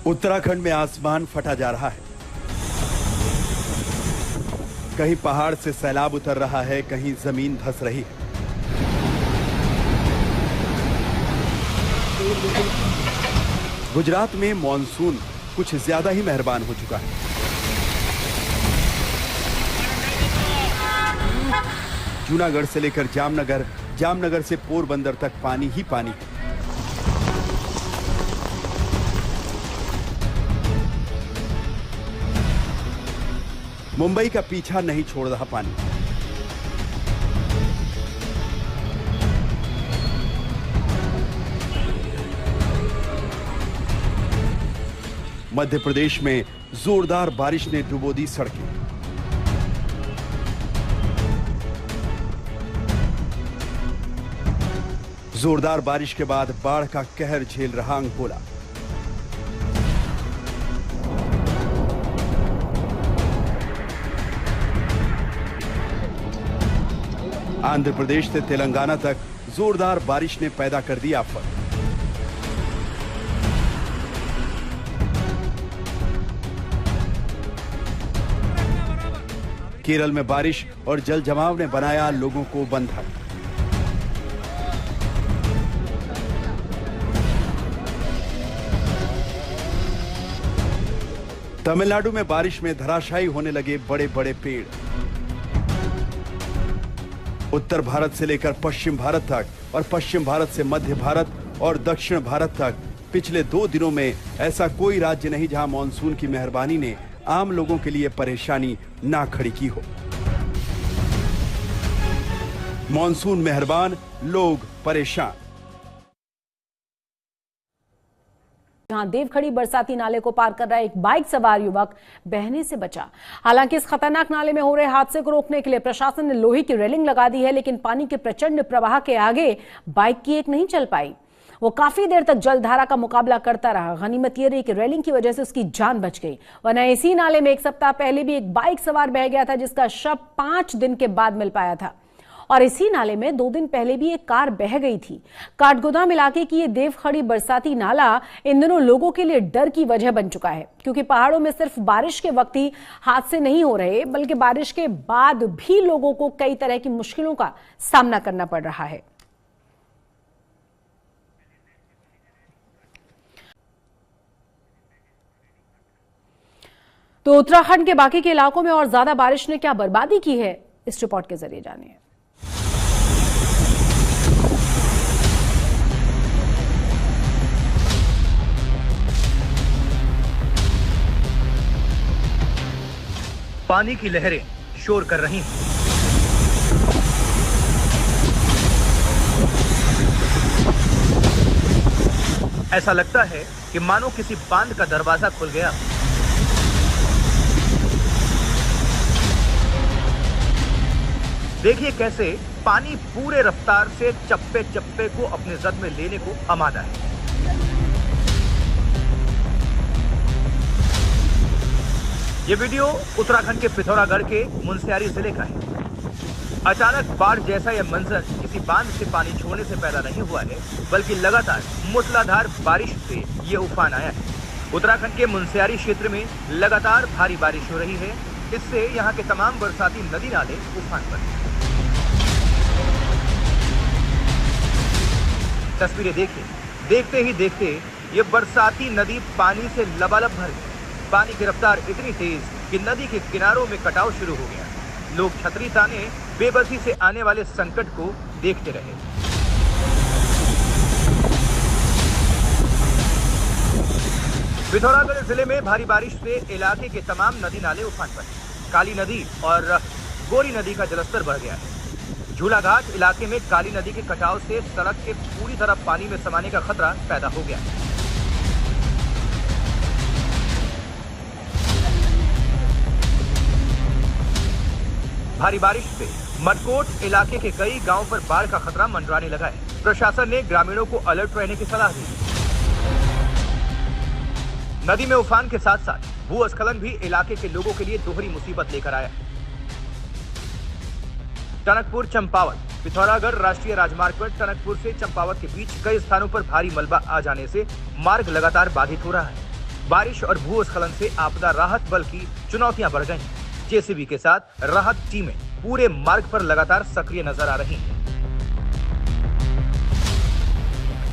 उत्तराखंड में आसमान फटा जा रहा है। कहीं पहाड़ से सैलाब उतर रहा है, कहीं जमीन धंस रही है। गुजरात में मॉनसून कुछ ज्यादा ही मेहरबान हो चुका है। जूनागढ़ से लेकर जामनगर, जामनगर से पोरबंदर तक पानी ही पानी है। मुंबई का पीछा नहीं छोड़ रहा पानी। मध्य प्रदेश में जोरदार बारिश ने डुबो दी सड़कें। जोरदार बारिश के बाद बाढ़ का कहर झेल रहा अंकोला। आंध्र प्रदेश से तेलंगाना तक जोरदार बारिश ने पैदा कर दी आफत। केरल में बारिश और जल जमाव ने बनाया लोगों को बंधक। तमिलनाडु में बारिश में धराशायी होने लगे बड़े बड़े पेड़। उत्तर भारत से लेकर पश्चिम भारत तक और पश्चिम भारत से मध्य भारत और दक्षिण भारत तक पिछले 2 दिनों में ऐसा कोई राज्य नहीं जहां मॉनसून की मेहरबानी ने आम लोगों के लिए परेशानी ना खड़ी की हो। मॉनसून मेहरबान, लोग परेशान। जहां देवखड़ी बरसाती नाले को पार कर रहा एक बाइक सवार युवक बहने से बचा। हालांकि इस खतरनाक नाले में हो रहे हादसे को रोकने के लिए प्रशासन ने लोहे की रेलिंग लगा दी है, लेकिन पानी के प्रचंड प्रवाह के आगे बाइक की एक नहीं चल पाई। वो काफी देर तक जलधारा का मुकाबला करता रहा। गनीमत ये रही कि रेलिंग की वजह से उसकी जान बच गई, वरना इसी नाले में 1 सप्ताह पहले भी एक बाइक सवार बह गया था, जिसका शव 5 दिन के बाद मिल पाया था। और इसी नाले में 2 दिन पहले भी एक कार बह गई थी। काठगोदाम इलाके की ये देवखड़ी बरसाती नाला इन दिनों लोगों के लिए डर की वजह बन चुका है, क्योंकि पहाड़ों में सिर्फ बारिश के वक्त ही हादसे नहीं हो रहे, बल्कि बारिश के बाद भी लोगों को कई तरह की मुश्किलों का सामना करना पड़ रहा है। तो उत्तराखंड के बाकी के इलाकों में और ज्यादा बारिश ने क्या बर्बादी की है, इस रिपोर्ट के जरिए जानिए। पानी की लहरें शोर कर रही हैं। ऐसा लगता है कि मानो किसी बांध का दरवाजा खुल गया। देखिए कैसे पानी पूरे रफ्तार से चप्पे चप्पे को अपने जद में लेने को आमादा है। ये वीडियो उत्तराखंड के पिथौरागढ़ के मुनस्यारी जिले का है। अचानक बाढ़ जैसा यह मंजर किसी बांध से पानी छोड़ने से पैदा नहीं हुआ है, बल्कि लगातार मूसलाधार बारिश से ये उफान आया है। उत्तराखंड के मुनस्यारी क्षेत्र में लगातार भारी बारिश हो रही है। इससे यहाँ के तमाम बरसाती नदी नाले उफान पर हैं। तस्वीरें देखिए, देखते ही देखते ये बरसाती नदी पानी से लबालब भर गई। पानी की रफ्तार इतनी तेज कि नदी के किनारों में कटाव शुरू हो गया। लोग छतरी ताने बेबसी से आने वाले संकट को देखते रहे। पिथौरागढ़ जिले में भारी बारिश से इलाके के तमाम नदी नाले उफान पर हैं। काली नदी और गोरी नदी का जलस्तर बढ़ गया है। झूलाघाट इलाके में काली नदी के कटाव से सड़क के पूरी तरह पानी में समाने का खतरा पैदा हो गया है। भारी बारिश से मटकोट इलाके के कई गांवों पर बाढ़ का खतरा मंडराने लगा है। प्रशासन ने ग्रामीणों को अलर्ट रहने की सलाह दी। नदी में उफान के साथ साथ भूस्खलन भी इलाके के लोगों के लिए दोहरी मुसीबत लेकर आया है। टनकपुर चंपावत पिथौरागढ़ राष्ट्रीय राजमार्ग पर टनकपुर से चंपावत के बीच कई स्थानों पर भारी मलबा आ जाने से मार्ग लगातार बाधित हो रहा है। बारिश और भूस्खलन से आपदा राहत बल की चुनौतियां बढ़ गई। जेसीबी के साथ राहत टीमें पूरे मार्ग पर लगातार सक्रिय नजर आ रही हैं।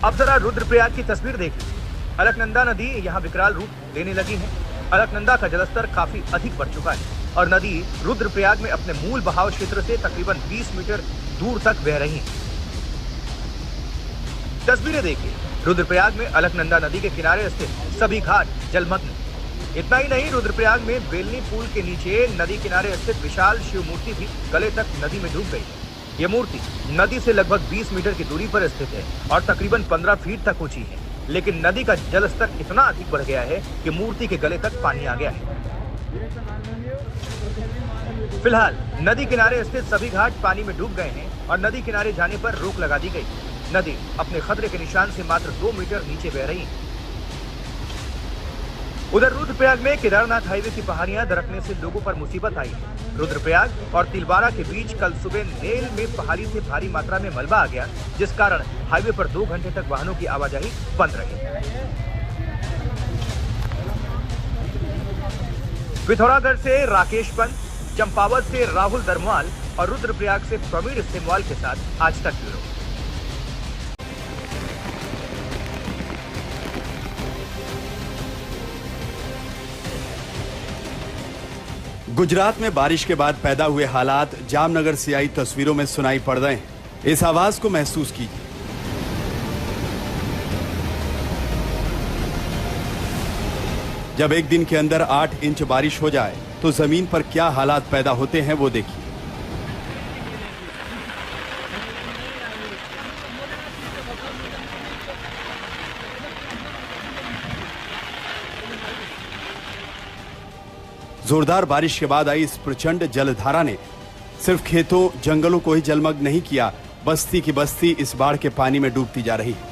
अब जरा रुद्रप्रयाग की तस्वीर देखिए। अलकनंदा नदी यहाँ विकराल रूप लेने लगी है। अलकनंदा का जलस्तर काफी अधिक बढ़ चुका है और नदी रुद्रप्रयाग में अपने मूल बहाव क्षेत्र से तकरीबन 20 मीटर दूर तक बह रही है। तस्वीरें देखिए। रुद्रप्रयाग में अलकनंदा नदी के किनारे स्थित सभी घाट जलमग्न। इतना ही नहीं, रुद्रप्रयाग में बेलनी पुल के नीचे नदी किनारे स्थित विशाल शिव मूर्ति भी गले तक नदी में डूब गई है। ये मूर्ति नदी से लगभग 20 मीटर की दूरी पर स्थित है और तकरीबन 15 फीट तक ऊंची है, लेकिन नदी का जलस्तर इतना अधिक बढ़ गया है कि मूर्ति के गले तक पानी आ गया है। फिलहाल नदी किनारे स्थित सभी घाट पानी में डूब गए हैं और नदी किनारे जाने पर रोक लगा दी गई। नदी अपने खतरे के निशान से मात्र 2 मीटर नीचे बह रही है। उधर रुद्रप्रयाग में केदारनाथ हाईवे की पहाड़ियां दरकने से लोगों पर मुसीबत आई है। रुद्रप्रयाग और तिलवारा के बीच कल सुबह नेल में पहाड़ी से भारी मात्रा में मलबा आ गया, जिस कारण हाईवे पर 2 घंटे तक वाहनों की आवाजाही बंद रही। पिथौरागढ़ से राकेश पंत, चंपावत से राहुल दरमवाल और रुद्रप्रयाग से प्रवीण सेमवाल के साथ आज तक ब्यूरो। गुजरात में बारिश के बाद पैदा हुए हालात जामनगर से आई तस्वीरों में सुनाई पड़ रहे हैं। इस आवाज को महसूस कीजिए। जब एक दिन के अंदर 8 इंच बारिश हो जाए तो जमीन पर क्या हालात पैदा होते हैं वो देखिए। जोरदार बारिश के बाद आई इस प्रचंड जलधारा ने सिर्फ खेतों जंगलों को ही जलमग्न नहीं किया, बस्ती की बस्ती इस बाढ़ के पानी में डूबती जा रही है।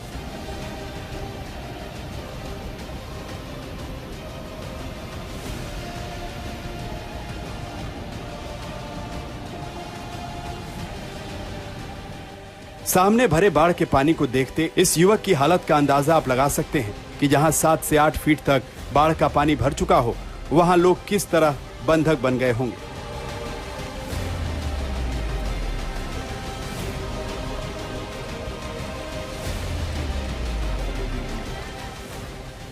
सामने भरे बाढ़ के पानी को देखते इस युवक की हालत का अंदाजा आप लगा सकते हैं कि जहां 7 से 8 फीट तक बाढ़ का पानी भर चुका हो, वहां लोग किस तरह बंधक बन गए होंगे।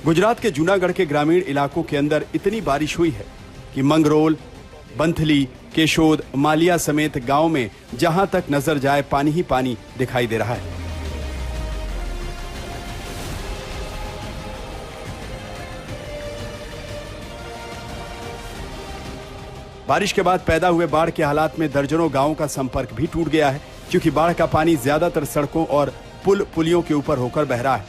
गुजरात के जूनागढ़ के ग्रामीण इलाकों के अंदर इतनी बारिश हुई है कि मंगरोल, बंथली, केशोद, मालिया समेत गांव में जहां तक नजर जाए पानी ही पानी दिखाई दे रहा है। बारिश के बाद पैदा हुए बाढ़ के हालात में दर्जनों गांवों का संपर्क भी टूट गया है, क्योंकि बाढ़ का पानी ज्यादातर सड़कों और पुलियों के ऊपर होकर बह रहा है।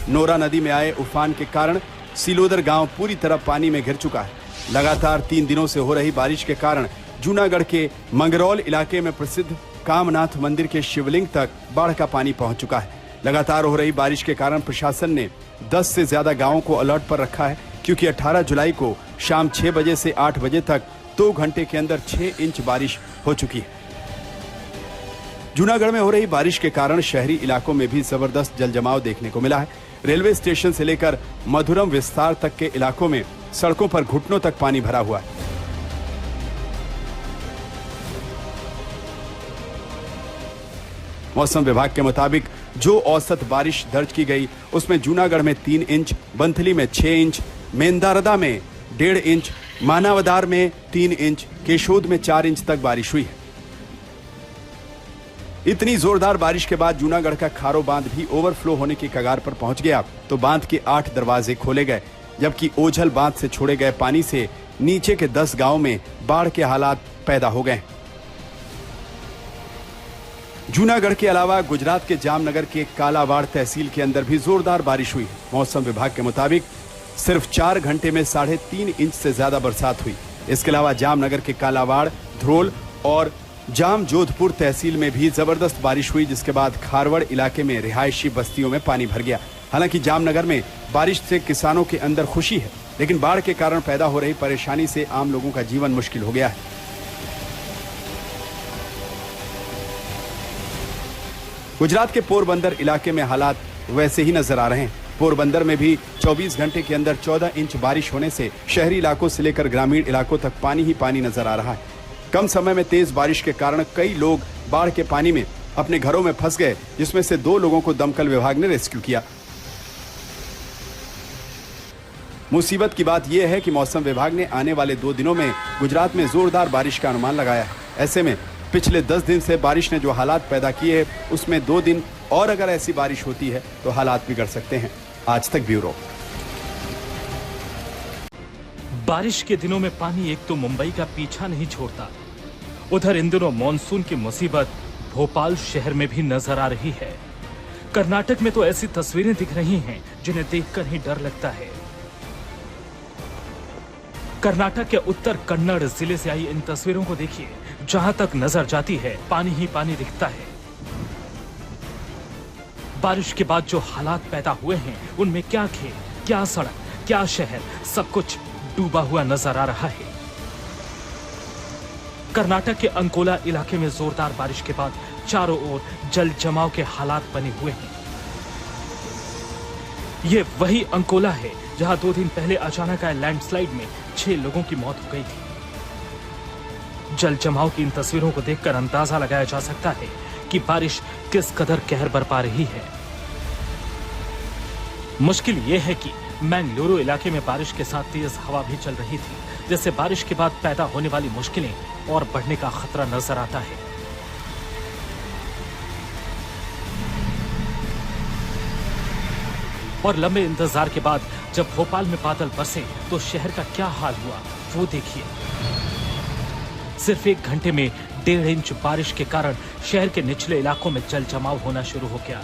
नोरा नदी में आए उफान के कारण सिलोदर गांव पूरी तरह पानी में घिर चुका है। लगातार 3 दिनों से हो रही बारिश के कारण जूनागढ़ के मंगरौल इलाके में प्रसिद्ध कामनाथ मंदिर के शिवलिंग तक बाढ़ का पानी पहुंच चुका है। लगातार हो रही बारिश के कारण प्रशासन ने 10 से ज्यादा गांवों को अलर्ट पर रखा है, क्योंकि 18 जुलाई को शाम 6 बजे से 8 बजे तक 2 घंटे के अंदर 6 इंच बारिश हो चुकी है। जूनागढ़ में हो रही बारिश के कारण शहरी इलाकों में भी जबरदस्त जलजमाव देखने को मिला है। रेलवे स्टेशन से लेकर मधुरम विस्तार तक के इलाकों में सड़कों पर घुटनों तक पानी भरा हुआ है। मौसम विभाग के मुताबिक जो औसत बारिश दर्ज की गई उसमें जूनागढ़ में 3 इंच, बंथली में 6 इंच, मेंदारदा में 1.5 इंच, मानावदार में 3 इंच, केशोद में 4 इंच तक बारिश हुई है। इतनी जोरदार बारिश के बाद जूनागढ़ का खारो बांध भी ओवरफ्लो होने की कगार पर पहुंच गया, तो बांध के 8 दरवाजे खोले गए, जबकि ओझल बांध से छोड़े गए पानी से नीचे के 10 गांव में बाढ़ के हालात पैदा हो गए। जूनागढ़ के अलावा गुजरात के जामनगर के कालावाड़ तहसील के अंदर भी जोरदार बारिश हुई। मौसम विभाग के मुताबिक सिर्फ 4 घंटे में 3.5 इंच से ज्यादा बरसात हुई। इसके अलावा जामनगर के कालावाड़, ध्रोल और जाम जोधपुर तहसील में भी जबरदस्त बारिश हुई, जिसके बाद खारवड़ इलाके में रिहायशी बस्तियों में पानी भर गया। हालांकि जामनगर में बारिश से किसानों के अंदर खुशी है, लेकिन बाढ़ के कारण पैदा हो रही परेशानी से आम लोगों का जीवन मुश्किल हो गया है। गुजरात के पोरबंदर इलाके में हालात वैसे ही नजर आ रहे हैं। पोरबंदर में भी 24 घंटे के अंदर 14 इंच बारिश होने से शहरी इलाकों से लेकर ग्रामीण इलाकों तक पानी ही पानी नजर आ रहा है। कम समय में तेज बारिश के कारण कई लोग बाढ़ के पानी में अपने घरों में फंस गए, जिसमें से 2 लोगों को दमकल विभाग ने रेस्क्यू किया। मुसीबत की बात यह है कि मौसम विभाग ने आने वाले 2 दिनों में गुजरात में जोरदार बारिश का अनुमान लगाया है। ऐसे में पिछले 10 दिन से बारिश ने जो हालात पैदा किए हैं, उसमें 2 दिन और अगर ऐसी बारिश होती है तो हालात बिगड़ सकते हैं। आज तक ब्यूरो। बारिश के दिनों में पानी एक तो मुंबई का पीछा नहीं छोड़ता, उधर इन दिनों मॉनसून की मुसीबत भोपाल शहर में भी नजर आ रही है। कर्नाटक में तो ऐसी तस्वीरें दिख रही हैं जिन्हें देखकर ही डर लगता है। कर्नाटक के उत्तर कन्नड़ जिले से आई इन तस्वीरों को देखिए, जहां तक नजर जाती है पानी ही पानी दिखता है। बारिश के बाद जो हालात पैदा हुए हैं, उनमें क्या खेत, क्या सड़क, क्या शहर, सब कुछ डूबा हुआ नजर आ रहा है। कर्नाटक के अंकोला इलाके में जोरदार बारिश के बाद चारों ओर जल जमाव के हालात बने हुए हैं। यह वही अंकोला है जहां 2 दिन पहले अचानक आए लैंडस्लाइड में 6 लोगों की मौत हो गई थी। जल जमाव की इन तस्वीरों को देखकर अंदाजा लगाया जा सकता है कि बारिश किस कदर कहर बरपा रही है। मुश्किल यह है कि मैंगलुरु इलाके में बारिश के साथ तेज हवा भी चल रही थी, जिससे बारिश के बाद पैदा होने वाली मुश्किलें और बढ़ने का खतरा नजर आता है। और लंबे इंतजार के बाद जब भोपाल में बादल बरसे तो शहर का क्या हाल हुआ वो देखिए। सिर्फ 1 घंटे में 1.5 इंच बारिश के कारण शहर के निचले इलाकों में जल जमाव होना शुरू हो गया।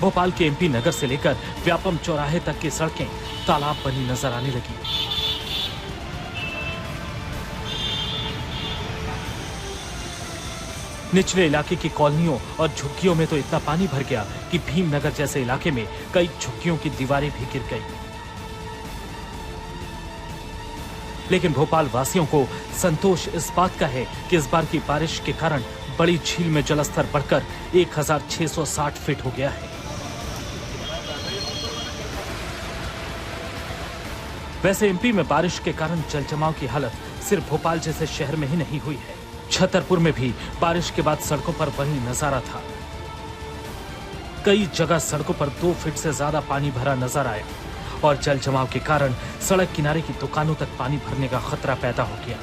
भोपाल के एमपी नगर से लेकर व्यापम चौराहे तक की सड़कें तालाब बनी नजर आने लगी। निचले इलाके की कॉलोनियों और झुग्गियों में तो इतना पानी भर गया कि भीमनगर जैसे इलाके में कई झुग्गियों की दीवारें भी गिर गईं। लेकिन भोपाल वासियों को संतोष इस बात का है कि इस बार की बारिश के कारण बड़ी झील में जलस्तर बढ़कर 1660 फीट हो गया है। वैसे एमपी में बारिश के कारण जलजमाव की हालत सिर्फ भोपाल जैसे शहर में ही नहीं हुई है। छतरपुर में भी बारिश के बाद सड़कों पर वही नजारा था। कई जगह सड़कों पर 2 फीट से ज्यादा पानी भरा नजर आया और जल जमाव के कारण सड़क किनारे की दुकानों तक पानी भरने का खतरा पैदा हो गया।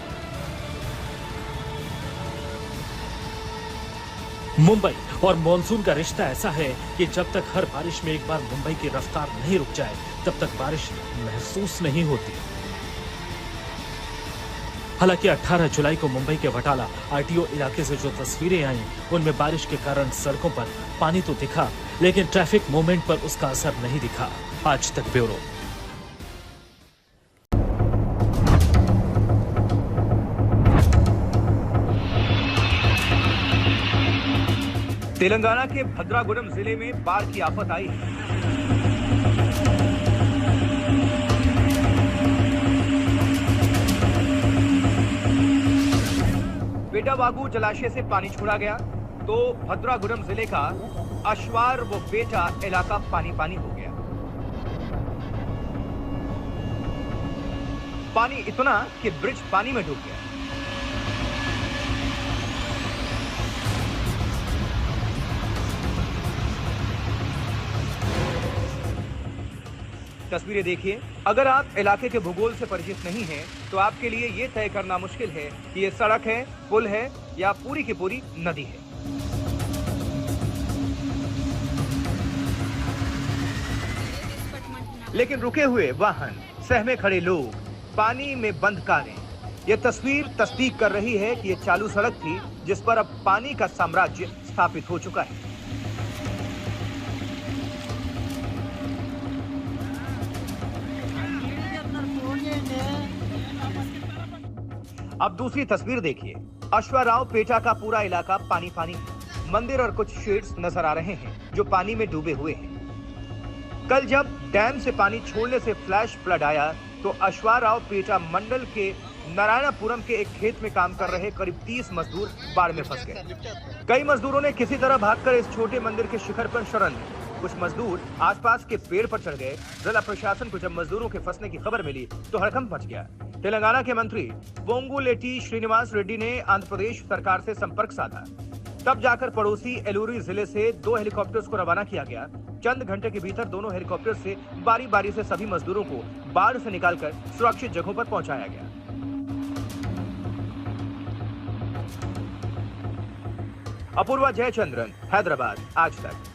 मुंबई और मॉनसून का रिश्ता ऐसा है कि जब तक हर बारिश में एक बार मुंबई की रफ्तार नहीं रुक जाए, तब तक बारिश महसूस नहीं होती। हालांकि 18 जुलाई को मुंबई के वटाला आरटीओ इलाके से जो तस्वीरें आईं, उनमें बारिश के कारण सड़कों पर पानी तो दिखा, लेकिन ट्रैफिक मूवमेंट पर उसका असर नहीं दिखा। आज तक ब्यूरो। तेलंगाना के भद्रागुडम जिले में बाढ़ की आफत आई है। बेटावागु जलाशय से पानी छोड़ा गया तो भद्रागुडम जिले का अश्वार व बेटा इलाका पानी पानी हो गया। पानी इतना कि ब्रिज पानी में डूब गया। तस्वीरें देखिए। अगर आप इलाके के भूगोल से परिचित नहीं हैं, तो आपके लिए यह तय करना मुश्किल है कि यह सड़क है, पुल है या पूरी की पूरी नदी है। लेकिन रुके हुए वाहन, सहमे खड़े लोग, पानी में बंद कारें, यह तस्वीर तस्दीक कर रही है कि यह चालू सड़क थी जिस पर अब पानी का साम्राज्य स्थापित हो चुका है। अब दूसरी तस्वीर देखिए। अश्वाराव पेटा का पूरा इलाका पानी पानी है। मंदिर और कुछ शेड्स नजर आ रहे हैं जो पानी में डूबे हुए हैं। कल जब डैम से पानी छोड़ने से फ्लैश फ्लड आया तो अश्वाराव पेटा मंडल के नारायणपुरम के एक खेत में काम कर रहे करीब 30 मजदूर बाढ़ में फंस गए। कई मजदूरों ने किसी तरह भागकर इस छोटे मंदिर के शिखर पर शरण ली। कुछ मजदूर आसपास के पेड़ पर चढ़ गए। जिला प्रशासन को जब मजदूरों के फंसने की खबर मिली तो हड़कंप मच गया। तेलंगाना के मंत्री पोंगुलेटी श्रीनिवास रेड्डी ने आंध्र प्रदेश सरकार से संपर्क साधा। तब जाकर पड़ोसी एलूरी जिले से 2 हेलीकॉप्टर्स को रवाना किया गया। चंद घंटे के भीतर दोनों हेलीकॉप्टर से बारी बारी से सभी मजदूरों को बाढ़ से निकालकर सुरक्षित जगहों पर पहुंचाया गया। अपूर्वा जयचंद्रन, हैदराबाद, आज तक।